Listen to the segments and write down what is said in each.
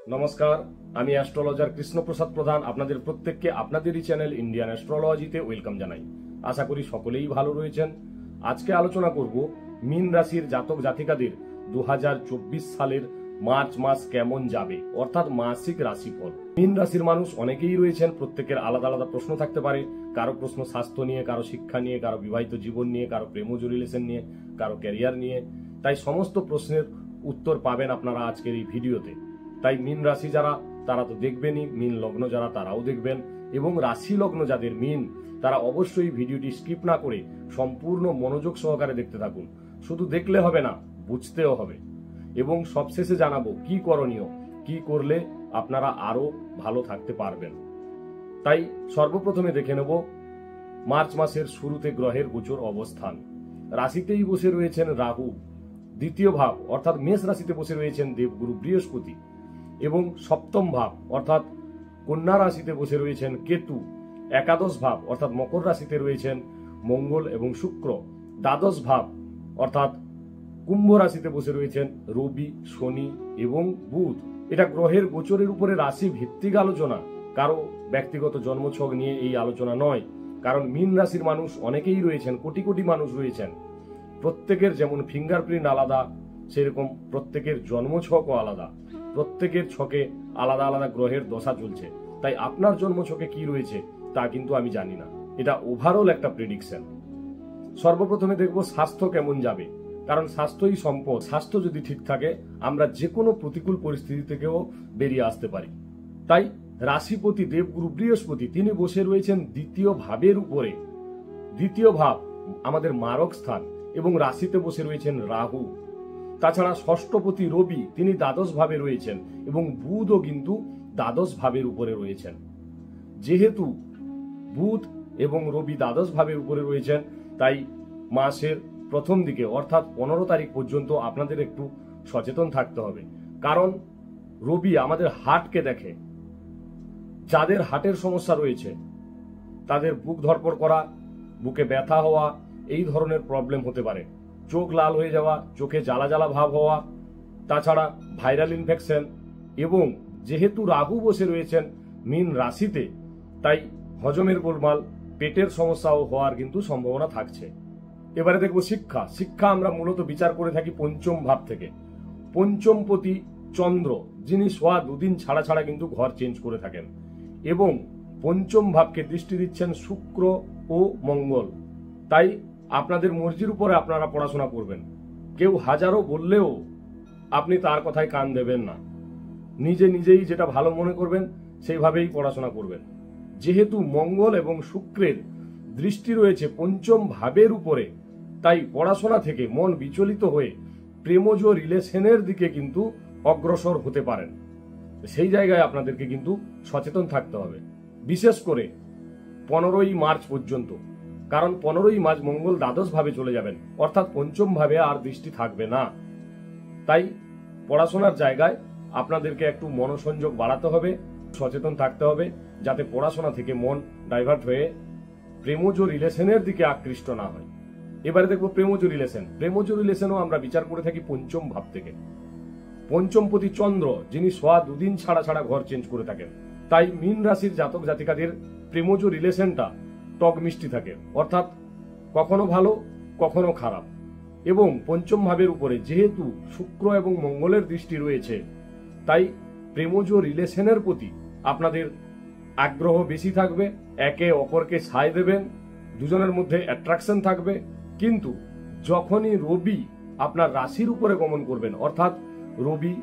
নমস্কার, আমি অ্যাস্ট্রোলজার কৃষ্ণপ্রসাদ প্রধান আপনাদের প্রত্যেককে আপনাদেরই চ্যানেল ইন্ডিয়ান অ্যাস্ট্রোলজিতে ওয়েলকাম জানাই। আশা করি সকলেই ভালো রয়েছেন। আজকে আলোচনা করব মীন রাশির জাতক জাতিকাদের 2024 সালের মার্চ মাস কেমন যাবে, অর্থাৎ মাসিক রাশিফল। মীন রাশির মানুষ অনেকেই রয়েছেন, প্রত্যেকের আলাদা আলাদা প্রশ্ন থাকতে পারে। কারো প্রশ্ন স্বাস্থ্য নিয়ে, কারো শিক্ষা নিয়ে, কারো বিবাহিত জীবন নিয়ে, কারো প্রেমজ রিলেশন নিয়ে, কারো ক্যারিয়ার নিয়ে। তাই সমস্ত প্রশ্নের উত্তর পাবেন আপনারা আজকের এই ভিডিওতে। তাই মীন রাশি যারা তারা তো দেখবেনই, মীন লগ্ন যারা তারাও দেখবেন, এবং রাশি লগ্ন যাদের মীন তারা অবশ্যই ভিডিওটি স্কিপ না করে সম্পূর্ণ মনোযোগ সহকারে দেখতে থাকুন। শুধু দেখলে হবে না, বুঝতেও হবে। এবং সবশেষে জানাবো কি করণীয়, কি করলে আপনারা আরো ভালো থাকতে পারবেন। তাই সর্বপ্রথমে দেখে নেব মার্চ মাসের শুরুতে গ্রহের গোচর অবস্থান। রাশিতেই বসে রয়েছেন রাহু, দ্বিতীয় ভাব অর্থাৎ মেষ রাশিতে বসে রয়েছেন দেবগুরু বৃহস্পতি, এবং সপ্তম ভাব অর্থাৎ কন্যা রাশিতে বসে রয়েছেন কেতু, একাদশ ভাব অর্থাৎ মকর রাশিতে রয়েছেন মঙ্গল এবং শুক্র, দ্বাদশ ভাব অর্থাৎ কুম্ভ রাশিতে বসে রয়েছেন রবি, শনি এবং বুধ। এটা গ্রহের গোচরের উপরে রাশি ভিত্তিক আলোচনা, কারো ব্যক্তিগত জন্মছক নিয়ে এই আলোচনা নয়। কারণ মীন রাশির মানুষ অনেকেই রয়েছেন, কোটি কোটি মানুষ রয়েছেন। প্রত্যেকের যেমন ফিঙ্গারপ্রিন্ট আলাদা, সেরকম প্রত্যেকের জন্মছকও আলাদা। প্রত্যেকের ছকে আলাদা আলাদা গ্রহের দশা চলছে। তাই আপনার জন্মছকে কি রয়েছে তা কিন্তু আমি জানি না। এটা ওভারঅল একটা প্রেডিকশন। সর্বপ্রথমে দেখব স্বাস্থ্য কেমন যাবে, কারণ স্বাস্থ্যই সম্পদ। স্বাস্থ্য যদি ঠিক থাকে আমরা যে কোনো প্রতিকূল পরিস্থিতি থেকেও বেরিয়ে আসতে পারি। তাই রাশিপতি দেবগুরু বৃহস্পতি তিনি বসে রয়েছেন দ্বিতীয় ভাবের উপরে। দ্বিতীয় ভাব আমাদের মারক স্থান, এবং রাশিতে বসে রয়েছেন রাহু। তাছাড়া ষষ্ঠপতি রবি তিনি দ্বাদশ ভাবে রয়েছেন, এবং বুধও কিন্তু দ্বাদশ ভাবের উপরে রয়েছেন। যেহেতু বুধ এবং রবি দ্বাদশ ভাবের উপরে রয়েছেন, তাই মাসের প্রথম দিকে অর্থাৎ 15 তারিখ পর্যন্ত আপনাদের একটু সচেতন থাকতে হবে। কারণ রবি আমাদের হার্টকে দেখে। যাদের হার্টের সমস্যা রয়েছে তাদের বুক ধড়ফড় করা, বুকে ব্যথা হওয়া, এই ধরনের প্রবলেম হতে পারে। চোখ লাল হয়ে যাওয়া, চোখে জ্বালা জ্বালা ভাব হওয়া, তাছাড়া ভাইরাল ইনফেকশন। এবং যেহেতু রাহু বসে রয়েছেন মীন রাশিতে, তাই হজমের গোলমাল, পেটের সমস্যাও হওয়ার কিন্তু সম্ভাবনা থাকছে। এবারে দেখব শিক্ষা। শিক্ষা আমরা মূলত বিচার করে থাকি পঞ্চম ভাব থেকে। পঞ্চমপতি চন্দ্র যিনি সোয়া দুদিন ছাড়া ছাড়া কিন্তু ঘর চেঞ্জ করে থাকেন, এবং পঞ্চম ভাবকে দৃষ্টি দিচ্ছেন শুক্র ও মঙ্গল। তাই আপনাদের মর্জির উপরে আপনারা পড়াশোনা করবেন। কেউ হাজারো বললেও আপনি তার কথায় কান দেবেন না। নিজে নিজেই যেটা ভালো মনে করবেন সেইভাবেই পড়াশোনা করবেন। যেহেতু মঙ্গল এবং শুক্রের দৃষ্টি রয়েছে পঞ্চম ভাবের উপরে, তাই পড়াশোনা থেকে মন বিচলিত হয়ে প্রেমজ রিলেশনের দিকে কিন্তু অগ্রসর হতে পারেন। সেই জায়গায় আপনাদেরকে কিন্তু সচেতন থাকতে হবে, বিশেষ করে 15ই মার্চ পর্যন্ত। কারণ 15ই মার্চ মঙ্গল দ্বাদশ ভাবে চলে যাবেন, অর্থাৎ পঞ্চম ভাবে আর দৃষ্টি থাকবে না। তাই পড়াশোনার জায়গায় আপনাদেরকে একটু মনোসংযোগ বাড়াতে হবে, সচেতন থাকতে হবে, যাতে পড়াশোনা থেকে মন ডাইভার্ট হয়ে প্রেমজ রিলেশনের দিকে আকৃষ্ট না হয়। এবারে দেখবো প্রেমজ রিলেশন। প্রেমজ রিলেশনও আমরা বিচার করে থাকি পঞ্চম ভাব থেকে। পঞ্চমপতি চন্দ্র যিনি সোয়া দুদিন ছাড়া ছাড়া ঘর চেঞ্জ করে থাকেন, তাই মীন রাশির জাতক জাতিকাদের প্রেমজ রিলেশনটা টক মিষ্টি থাকে, অর্থাৎ কখনো ভালো কখনো খারাপ। এবং পঞ্চম ভাবের উপরে যেহেতু শুক্র এবং মঙ্গলের দৃষ্টি রয়েছে, তাই প্রেমজ রিলেশনের প্রতি আপনাদের আগ্রহ বেশি থাকবে। একে অপরকে ছায় দেবেন, দুজনের মধ্যে অ্যাট্রাকশন থাকবে। কিন্তু যখনই রবি আপনার রাশির উপরে গমন করবেন, অর্থাৎ রবি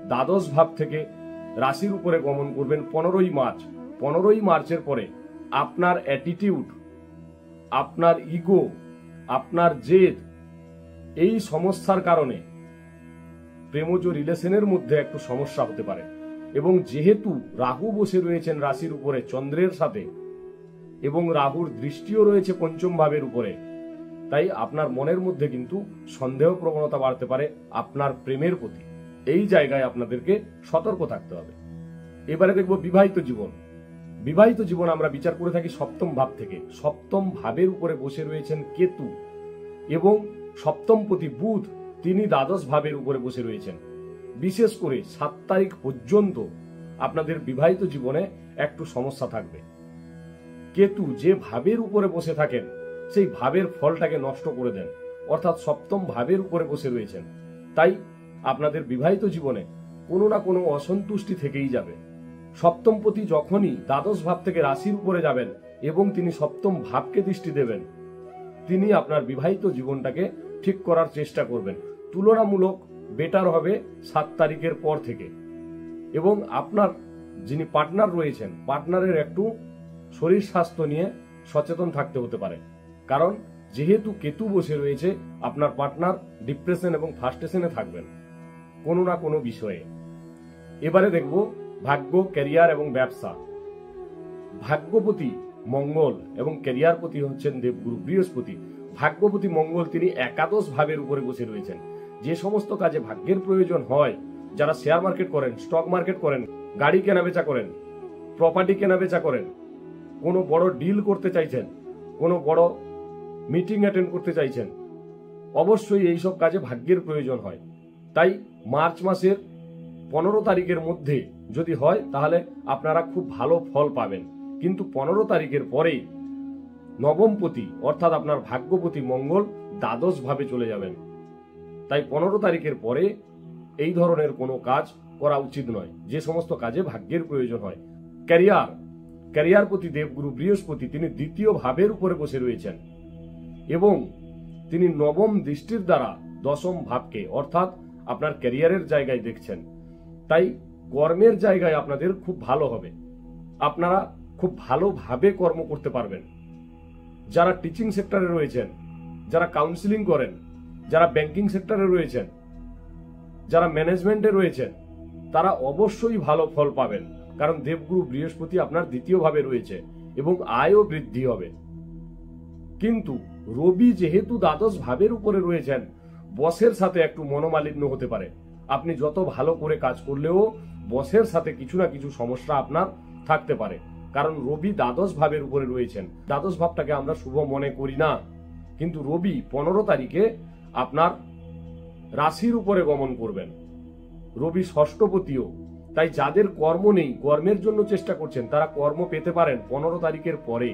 দ্বাদশ ভাব থেকে রাশির উপরে গমন করবেন 15ই মার্চ। 15ই মার্চের পরে আপনার অ্যাটিটিউড, আপনার ইগো, আপনার জেদ, এই সমস্যার কারণে প্রেমজ রিলেশনের মধ্যে একটু সমস্যা হতে পারে। এবং যেহেতু রাহু বসে রয়েছেন রাশির উপরে চন্দ্রের সাথে, এবং রাহুর দৃষ্টিও রয়েছে পঞ্চম ভাবের উপরে, তাই আপনার মনের মধ্যে কিন্তু সন্দেহ প্রবণতা বাড়তে পারে আপনার প্রেমের প্রতি। এই জায়গায় আপনাদেরকে সতর্ক থাকতে হবে। এবারে দেখব বিবাহিত জীবন। বিবাহিত জীবন আমরা বিচার করে থাকি সপ্তম ভাব থেকে। সপ্তম ভাবের উপরে বসে রয়েছেন কেতু, এবং সপ্তমপতি বুধ তিনি দ্বাদশ ভাবের উপরে বসে রয়েছেন। বিশেষ করে 7 তারিখ পর্যন্ত আপনাদের বিবাহিত জীবনে একটু সমস্যা থাকবে। কেতু যে ভাবের উপরে বসে থাকেন সেই ভাবের ফলটাকে নষ্ট করে দেন, অর্থাৎ সপ্তম ভাবের উপরে বসে রয়েছেন। তাই আপনাদের বিবাহিত জীবনে কোনো না কোনো অসন্তুষ্টি থেকেই যাবে। সপ্তমপতি যখনই দ্বাদশ ভাব থেকে রাশির উপরে যাবেন এবং তিনি সপ্তম ভাবকে দৃষ্টি দেবেন, তিনি আপনার বিবাহিত জীবনটাকে ঠিক করার চেষ্টা করবেন। তুলনামূলক বেটার হবে 7 তারিখের পর থেকে। এবং আপনার যিনি পার্টনার রয়েছেন, পার্টনারের একটু শরীর স্বাস্থ্য নিয়ে সচেতন থাকতে হতে পারে, কারণ যেহেতু কেতু বসে রয়েছে আপনার পার্টনার ডিপ্রেশন এবং ফ্রাস্ট্রেশনে থাকবেন কোনো না কোনো বিষয়ে। এবারে দেখব ভাগ্য, ক্যারিয়ার এবং ব্যবসা। ভাগ্যপতি মঙ্গল এবং ক্যারিয়ারপতি হচ্ছেন দেবগুরু বৃহস্পতি। ভাগ্যপতি মঙ্গল তিনি একাদশ ভাবের উপরে বসে রয়েছেন। যে সমস্ত কাজে ভাগ্যের প্রয়োজন হয়, যারা শেয়ার মার্কেট করেন, স্টক মার্কেট করেন, গাড়ি কেনাবেচা করেন, প্রপার্টি কেনাবেচা করেন, কোনো বড় ডিল করতে চাইছেন, কোনো বড় মিটিং অ্যাটেন্ড করতে চাইছেন, অবশ্যই এইসব কাজে ভাগ্যের প্রয়োজন হয়। তাই মার্চ মাসের 15 তারিখের মধ্যে যদি হয় তাহলে আপনারা খুব ভালো ফল পাবেন। কিন্তু 15 তারিখের পরে নবমপতি অর্থাৎ আপনার ভাগ্যপতি মঙ্গল দ্বাদশ ভাবে চলে যাবেন। তাই 15 তারিখের পরে এই ধরনের কোনো কাজ করা উচিত নয়, যে সমস্ত কাজে ভাগ্যের প্রয়োজন হয়। ক্যারিয়ারপতি দেবগুরু বৃহস্পতি তিনি দ্বিতীয় ভাবের উপরে বসে রয়েছেন এবং তিনি নবম দৃষ্টির দ্বারা দশম ভাবকে অর্থাৎ আপনার ক্যারিয়ারের জায়গায় দেখছেন। তাই কর্মের জায়গায় আপনাদের খুব ভালো হবে, আপনারা খুব ভালোভাবে কর্ম করতে পারবেন। যারা টিচিং সেক্টরে রয়েছেন, যারা কাউন্সিলিং করেন, যারা ব্যাংকিং সেক্টরে রয়েছেন, যারা ম্যানেজমেন্টে রয়েছেন, তারা অবশ্যই ভালো ফল পাবেন, কারণ দেবগুরু বৃহস্পতি আপনার দ্বিতীয় ভাবে রয়েছে এবং আয়ও বৃদ্ধি হবে। কিন্তু রবি যেহেতু দ্বাদশ ভাবের উপরে রয়েছেন, বসের সাথে একটু মনোমালিন্য হতে পারে। আপনি যত ভালো করে কাজ করলেও বসের সাথে কিছু না কিছু সমস্যা আপনার থাকতে পারে, কারণ রবি দ্বাদশ ভাবের উপরে রয়েছেন। দ্বাদশ ভাবটাকে আমরা শুভ মনে করি না, কিন্তু রবি 15 তারিখে আপনার রাশির উপরে গমন করবেন। রবি ষষ্ঠপতিও। তাই যাদের কর্ম নেই, কর্মের জন্য চেষ্টা করছেন, তারা কর্ম পেতে পারেন 15 তারিখের পরে।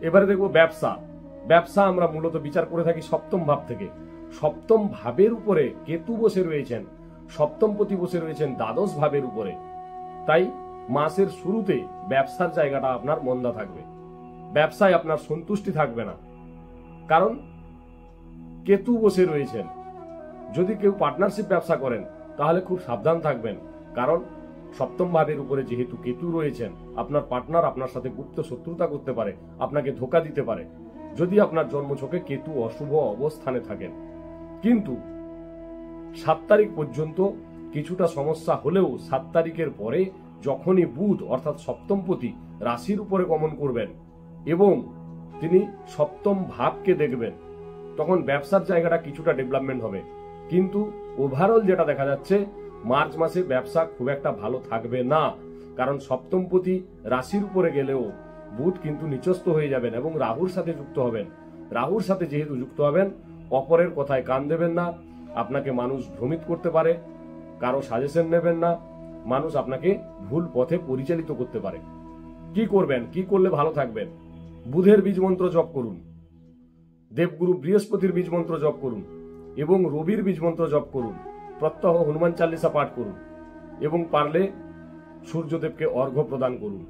এবারে দেখব ব্যবসা আমরা মূলত বিচার করে থাকি সপ্তম ভাব থেকে। সপ্তম ভাবের উপরে কেতু বসে রয়েছেন, সপ্তমপতি বসে রয়েছেন দ্বাদশ ভাবের উপরে। তাই মাসের শুরুতে ব্যবসার জায়গাটা আপনার মন্দা থাকবে, ব্যবসায় আপনার সন্তুষ্টি থাকবে না, কারণ কেতু বসে রয়েছেন। যদি কেউ পার্টনারশিপ ব্যবসা করেন তাহলে খুব সাবধান থাকবেন, কারণ সপ্তম ভাবের উপরে যেহেতু কেতু রয়েছেন, আপনার পার্টনার আপনার সাথে গুপ্ত শত্রুতা করতে পারে, আপনাকে ধোঁকা দিতে পারে যদি আপনার জন্মছকে কেতু অশুভ অবস্থানে থাকেন। কিন্তু 7 তারিখ পর্যন্ত কিছুটা সমস্যা হলেও 7 তারিখের পরে যখনই বুধ অর্থাৎ সপ্তমপতি রাশির উপরে গমন করবেন এবং তিনি সপ্তম ভাবকে দেখবেন, তখন ব্যবসার জায়গাটা কিছুটা ডেভেলপমেন্ট হবে। কিন্তু ওভারঅল যেটা দেখা যাচ্ছে, মার্চ মাসে ব্যবসা খুব একটা ভালো থাকবে না, কারণ সপ্তমপতি রাশির উপরে গেলেও বুধ কিন্তু নিচস্থ হয়ে যাবেন এবং রাহুর সাথে যুক্ত হবেন। রাহুর সাথে যেহেতু যুক্ত হবেন, অপরের কথায় কান দেবেন না, আপনাকে মানুষ ভ্রমিত করতে পারে, কারো সাজেশন নেবেন না, মানুষ আপনাকে ভুল পথে পরিচালিত করতে পারে। কি করবেন, কি করলে ভালো থাকবেন? বুধের বীজ মন্ত্র জপ করুন, দেবগুরু বৃহস্পতির বীজ মন্ত্র জপ করুন এবং রবির বীজ মন্ত্র জপ করুন, প্রত্যহ হনুমান চালিসা পাঠ করুন এবং পারলে সূর্যদেবকে অর্ঘ্য প্রদান করুন।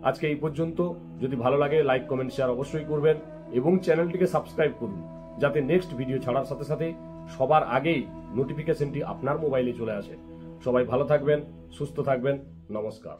আজকে এই পর্যন্ত। যদি ভালো লাগে লাইক, কমেন্ট, শেয়ার অবশ্যই করবেন এবং চ্যানেলটিকে সাবস্ক্রাইব করুন, যাতে নেক্সট ভিডিও ছাড়ার সাথে সাথে সবার আগেই নোটিফিকেশনটি আপনার মোবাইলে চলে আসে। সবাই ভালো থাকবেন, সুস্থ থাকবেন। নমস্কার।